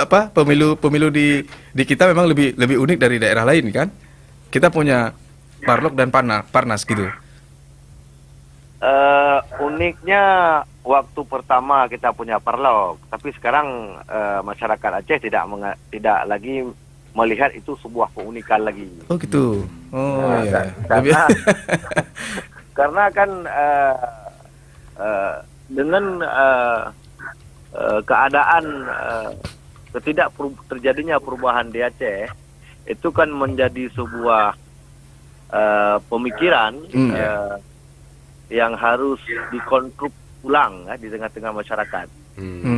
apa pemilu di kita memang lebih unik dari daerah lain kan? Kita punya Parlok dan Parnas gitu. Uniknya waktu pertama kita punya Parlok, tapi sekarang masyarakat Aceh tidak lagi melihat itu sebuah keunikan lagi. Oh gitu. Oh ya. Karena kan dengan keadaan terjadinya perubahan di Aceh, itu kan menjadi sebuah pemikiran yang harus dikonstruk ulang di tengah-tengah masyarakat.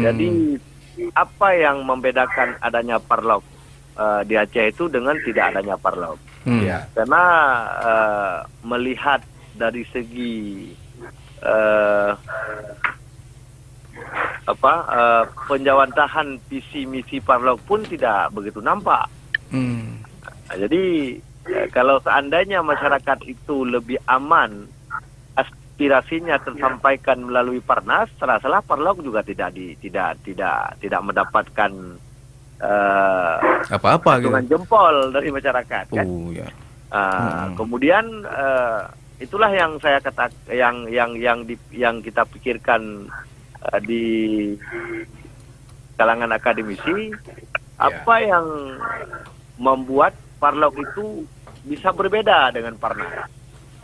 Jadi apa yang membedakan adanya Parlok di Aceh itu dengan tidak adanya Parlok? Karena melihat dari segi penjawantahan visi misi Parlok pun tidak begitu nampak. Jadi kalau seandainya masyarakat itu lebih aman, aspirasinya tersampaikan melalui Parnas, salah Parlok juga tidak mendapatkan apa-apa gitu. Dengan jempol dari masyarakat kan. Kemudian itulah yang saya yang kita pikirkan di kalangan akademisi, apa yang membuat Parlok itu bisa berbeda dengan Parnas,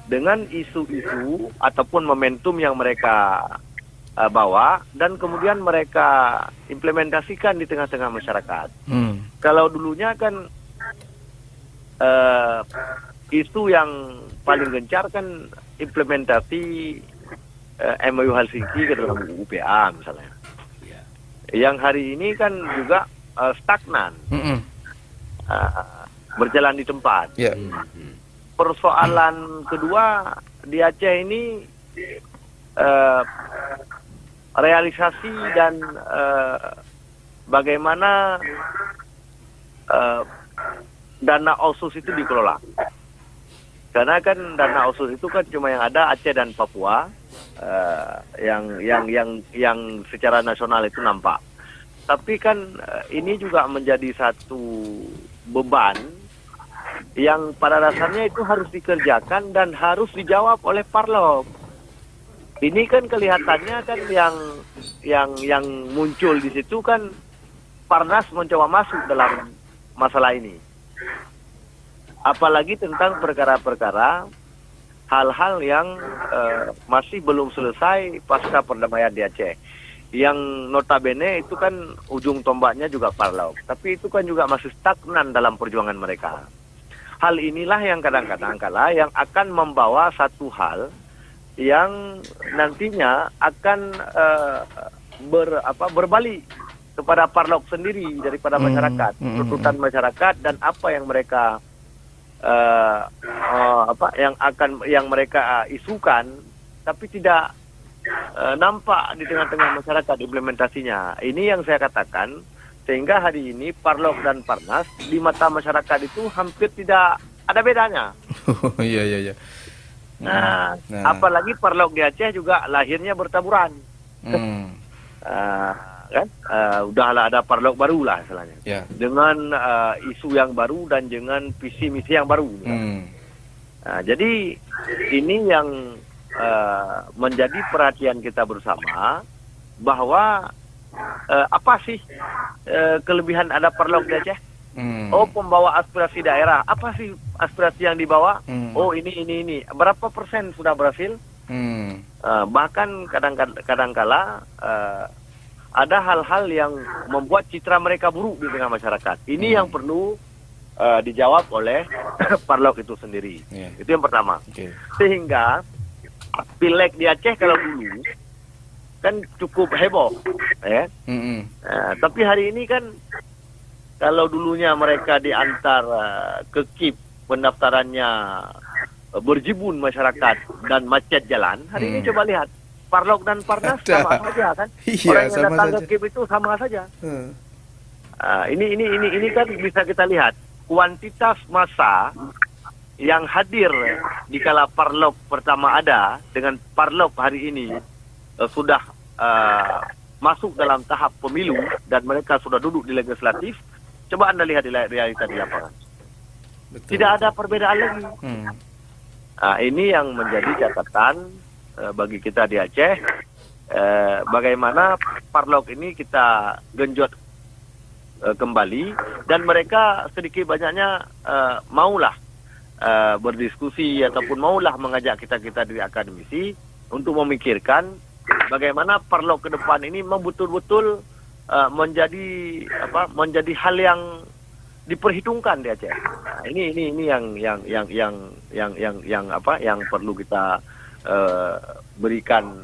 dengan isu-isu ataupun momentum yang mereka bawa dan kemudian mereka implementasikan di tengah-tengah masyarakat. Kalau dulunya kan isu yang paling gencar kan implementasi MOU Helsinki ke dalam UPA misalnya. Yang hari ini kan juga stagnan, berjalan di tempat. Persoalan kedua di Aceh ini realisasi dan bagaimana dana OSUS itu dikelola. Karena kan dana OSUS itu kan cuma yang ada Aceh dan Papua, yang secara nasional itu nampak. Tapi kan ini juga menjadi satu beban yang pada dasarnya itu harus dikerjakan dan harus dijawab oleh Parlok. Ini kan kelihatannya kan yang muncul di situ kan Parnas mencoba masuk dalam masalah ini. Apalagi tentang perkara-perkara hal-hal yang masih belum selesai pasca perdamaian di Aceh. Yang notabene itu kan ujung tombaknya juga Parlok. Tapi itu kan juga masih stagnan dalam perjuangan mereka. Hal inilah yang kadang-kadang yang akan membawa satu hal yang nantinya akan berbalik kepada Parlok sendiri daripada masyarakat, tuntutan masyarakat dan apa yang mereka yang mereka isukan, tapi tidak nampak di tengah-tengah masyarakat implementasinya. Ini yang saya katakan, sehingga hari ini Parlok dan Parnas di mata masyarakat itu hampir tidak ada bedanya. Iya. Nah, apalagi Parlok di Aceh juga lahirnya bertaburan. Kan? Udahlah ada Parlok baru lah istilahnya. Dengan isu yang baru dan dengan visi misi yang baru. Jadi ini yang menjadi perhatian kita bersama, bahwa apa sih kelebihan ada Parlok di Aceh? Oh, pembawa aspirasi daerah. Apa sih aspirasi yang dibawa? Oh, ini. Berapa persen sudah berhasil? Bahkan kadang-kala ada hal-hal yang membuat citra mereka buruk di tengah masyarakat. Ini yang perlu dijawab oleh Parlok itu sendiri. Itu yang pertama. Sehingga Pileg di Aceh kalau dulu kan cukup heboh, ya. Tapi hari ini kan kalau dulunya mereka diantar ke KIP pendaftarannya berjibun masyarakat dan macet jalan, hari ini coba lihat Parlok dan Parnas sama saja kan. Orang yang datang ke KIP itu sama saja. Ini kan bisa kita lihat kuantitas massa yang hadir di kala Parlok pertama ada dengan Parlok hari ini sudah masuk dalam tahap pemilu dan mereka sudah duduk di legislatif, coba Anda lihat di realita di lapangan. Betul. Tidak ada perbedaan lagi. Nah, ini yang menjadi catatan bagi kita di Aceh. Bagaimana Parlok ini kita genjot kembali, dan mereka sedikit banyaknya maulah berdiskusi ataupun maulah mengajak kita dari akademisi untuk memikirkan bagaimana Parlok ke depan ini betul-betul menjadi hal yang diperhitungkan di Aceh. Nah, ini yang perlu kita berikan